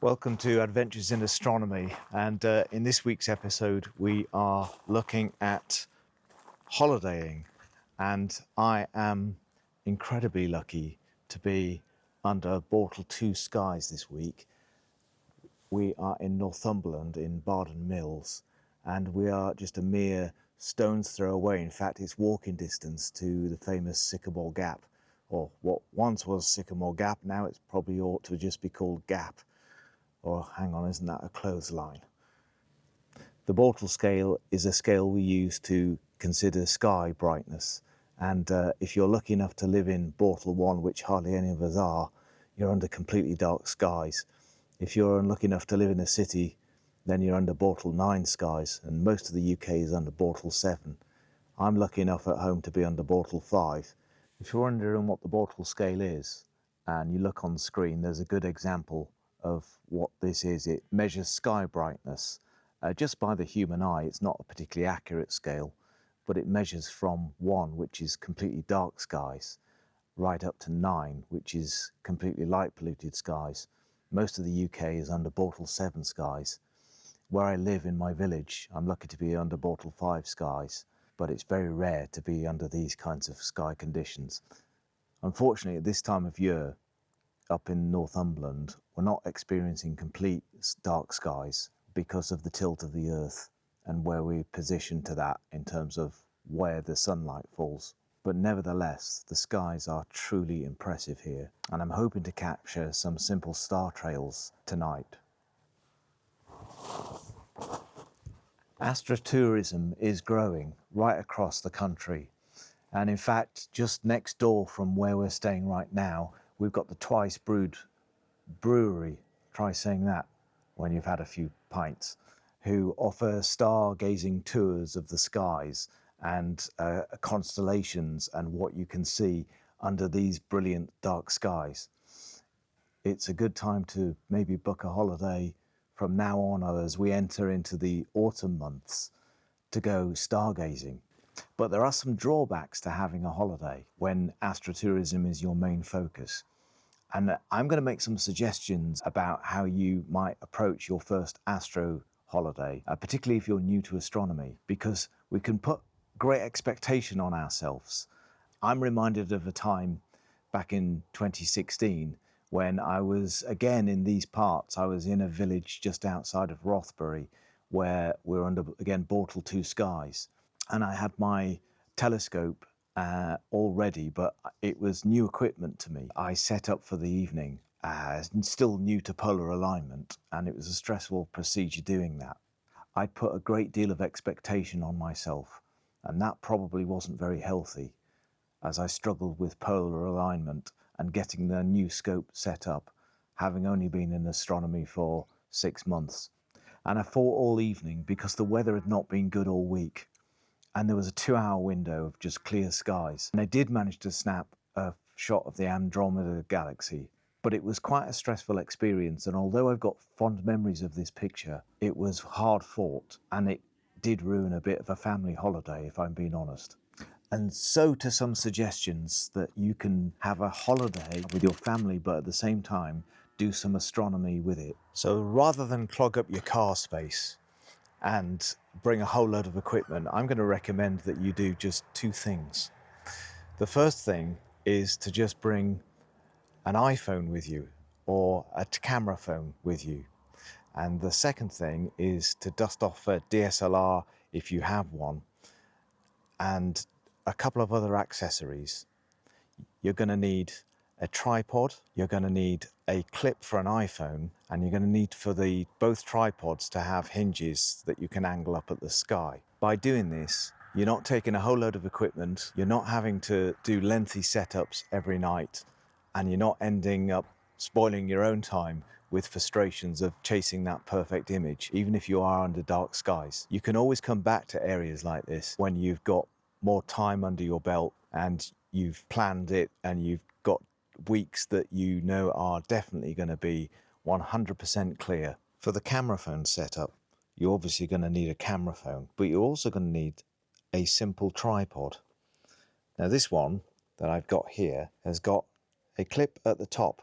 Welcome to Adventures in Astronomy, and in this week's episode we are looking at holidaying, and I am incredibly lucky to be under Bortle 2 skies this week. We are in Northumberland in Bardon Mills, and we are just a mere stone's throw away. In fact, it's walking distance to the famous Sycamore Gap, or what once was Sycamore Gap. Now it's probably ought to just be called Gap. Or hang on, isn't that a clothesline? The Bortle scale is a scale we use to consider sky brightness. And if you're lucky enough to live in Bortle 1, which hardly any of us are, you're under completely dark skies. If you're unlucky enough to live in a city, then you're under Bortle 9 skies, and most of the UK is under Bortle 7. I'm lucky enough at home to be under Bortle 5. If you're wondering what the Bortle scale is, and you look on the screen, there's a good example of what this is. It measures sky brightness just by the human eye. It's not a particularly accurate scale, but it measures from 1, which is completely dark skies, right up to 9, which is completely light polluted skies. Most of the UK is under Bortle 7 skies. Where I live in my village, I'm lucky to be under Bortle 5 skies, but it's very rare to be under these kinds of sky conditions. Unfortunately, at this time of year, up in Northumberland, we're not experiencing complete dark skies because of the tilt of the Earth and where we're positioned to that in terms of where the sunlight falls. But nevertheless, the skies are truly impressive here, and I'm hoping to capture some simple star trails tonight. Astrotourism is growing right across the country, and in fact, just next door from where we're staying right now, we've got the Twice Brewed Brewery, try saying that when you've had a few pints, who offer stargazing tours of the skies and constellations and what you can see under these brilliant dark skies. It's a good time to maybe book a holiday from now on as we enter into the autumn months to go stargazing. But there are some drawbacks to having a holiday when astrotourism is your main focus. And I'm going to make some suggestions about how you might approach your first astro holiday, particularly if you're new to astronomy, because we can put great expectation on ourselves. I'm reminded of a time back in 2016 when I was again in these parts. I was in a village just outside of Rothbury where we're under, again, Bortle 2 skies. And I had my telescope all ready, but it was new equipment to me. I set up for the evening, still new to polar alignment, and it was a stressful procedure doing that. I put a great deal of expectation on myself, and that probably wasn't very healthy, as I struggled with polar alignment and getting the new scope set up, having only been in astronomy for 6 months. And I fought all evening because the weather had not been good all week, and there was a 2-hour window of just clear skies. And I did manage to snap a shot of the Andromeda galaxy, but it was quite a stressful experience, and although I've got fond memories of this picture, it was hard fought, and it did ruin a bit of a family holiday, if I'm being honest. And so to some suggestions that you can have a holiday with your family, but at the same time do some astronomy with it. So rather than clog up your car space and bring a whole load of equipment, I'm going to recommend that you do just 2 things. The first thing is to just bring an iPhone with you or a camera phone with you. And the second thing is to dust off a DSLR if you have one, and a couple of other accessories. You're going to need a tripod, you're going to need a clip for an iPhone, and you're going to need for both tripods to have hinges that you can angle up at the sky. By doing this, you're not taking a whole load of equipment, you're not having to do lengthy setups every night, and you're not ending up spoiling your own time with frustrations of chasing that perfect image, even if you are under dark skies. You can always come back to areas like this when you've got more time under your belt and you've planned it and you've got weeks that you know are definitely going to be 100% clear. For the camera phone setup, you're obviously going to need a camera phone, but you're also going to need a simple tripod. Now this one that I've got here has got a clip at the top,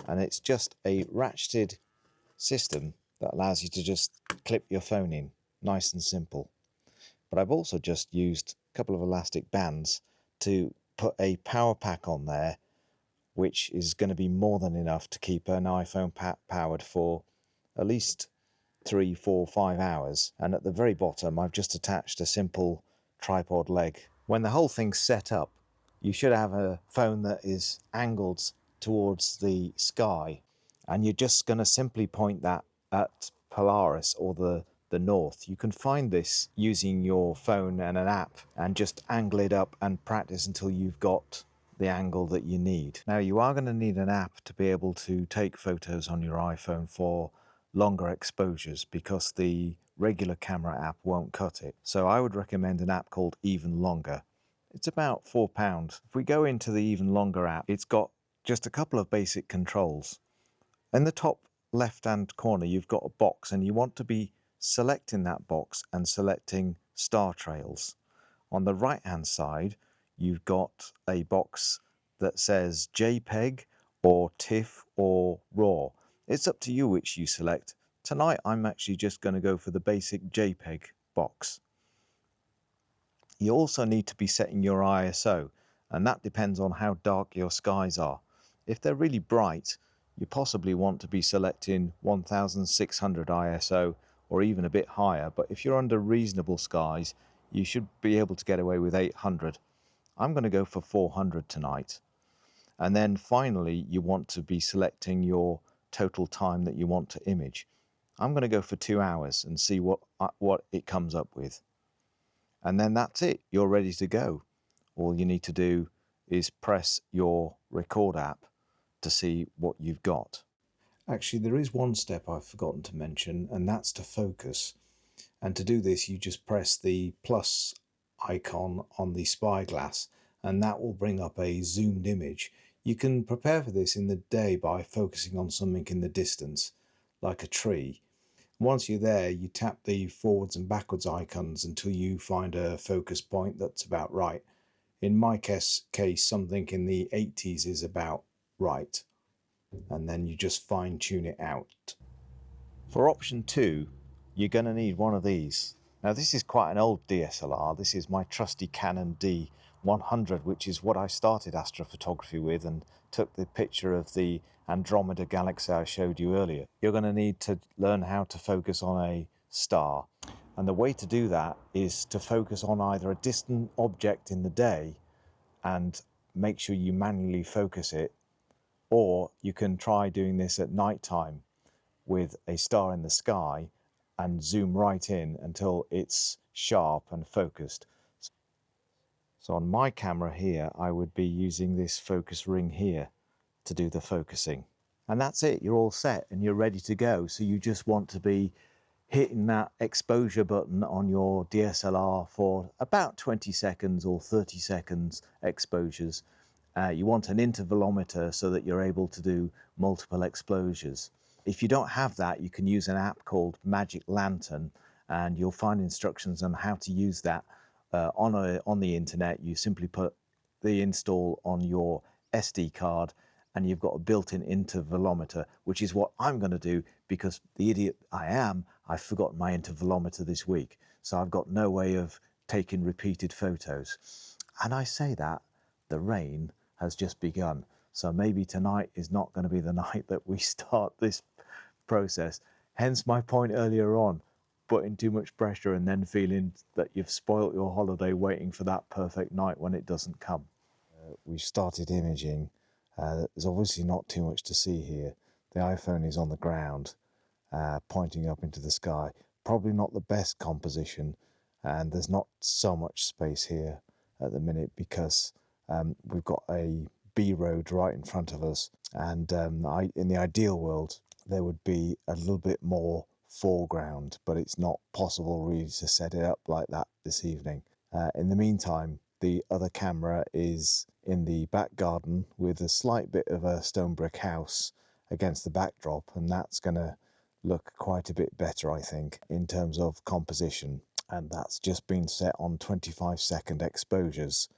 and it's just a ratcheted system that allows you to just clip your phone in, nice and simple. But I've also just used a couple of elastic bands to put a power pack on there, which is going to be more than enough to keep an iPhone powered for at least 3, 4, 5 hours. And at the very bottom, I've just attached a simple tripod leg. When the whole thing's set up, you should have a phone that is angled towards the sky, and you're just going to simply point that at Polaris or the north. You can find this using your phone and an app and just angle it up and practice until you've got the angle that you need. Now, you are going to need an app to be able to take photos on your iPhone for longer exposures, because the regular camera app won't cut it. So I would recommend an app called Even Longer. It's about £4. If we go into the Even Longer app, it's got just a couple of basic controls. In the top left-hand corner, you've got a box, and you want to be selecting that box and selecting star trails. On the right-hand side, you've got a box that says JPEG or TIFF or RAW. It's up to you which you select. Tonight, I'm actually just going to go for the basic JPEG box. You also need to be setting your ISO, and that depends on how dark your skies are. If they're really bright, you possibly want to be selecting 1600 ISO or even a bit higher, but if you're under reasonable skies, you should be able to get away with 800. I'm going to go for 400 tonight. And then finally, you want to be selecting your total time that you want to image. I'm going to go for 2 hours and see what it comes up with. And then that's it, you're ready to go. All you need to do is press your record app to see what you've got. Actually, there is one step I've forgotten to mention, and that's to focus. And to do this, you just press the plus icon on the spyglass, and that will bring up a zoomed image. You can prepare for this in the day by focusing on something in the distance, like a tree. Once you're there, you tap the forwards and backwards icons until you find a focus point that's about right. In my case, something in the 80s is about right. And then you just fine tune it out. For option 2, you're going to need one of these. Now, this is quite an old DSLR. This is my trusty Canon D100, which is what I started astrophotography with and took the picture of the Andromeda galaxy I showed you earlier. You're going to need to learn how to focus on a star. And the way to do that is to focus on either a distant object in the day and make sure you manually focus it, or you can try doing this at night time with a star in the sky and zoom right in until it's sharp and focused. So on my camera here, I would be using this focus ring here to do the focusing. And that's it, you're all set and you're ready to go. So you just want to be hitting that exposure button on your DSLR for about 20 seconds or 30 seconds exposures. You want an intervalometer so that you're able to do multiple exposures. If you don't have that, you can use an app called Magic Lantern, and you'll find instructions on how to use that on the internet. You simply put the install on your SD card and you've got a built-in intervalometer, which is what I'm going to do, because the idiot I am, I've forgotten my intervalometer this week. So I've got no way of taking repeated photos. And I say that, the rain has just begun. So maybe tonight is not going to be the night that we start this process. Hence my point earlier on, putting too much pressure and then feeling that you've spoilt your holiday waiting for that perfect night when it doesn't come. We've started imaging. There's obviously not too much to see here. The iPhone is on the ground, pointing up into the sky. Probably not the best composition, and there's not so much space here at the minute because we've got a B road right in front of us, and in the ideal world there would be a little bit more foreground, but it's not possible really to set it up like that this evening. In the meantime, the other camera is in the back garden with a slight bit of a stone brick house against the backdrop, and that's going to look quite a bit better, I think, in terms of composition. And that's just been set on 25-second exposures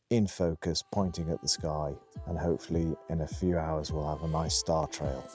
in focus, pointing at the sky, and hopefully in a few hours we'll have a nice star trail.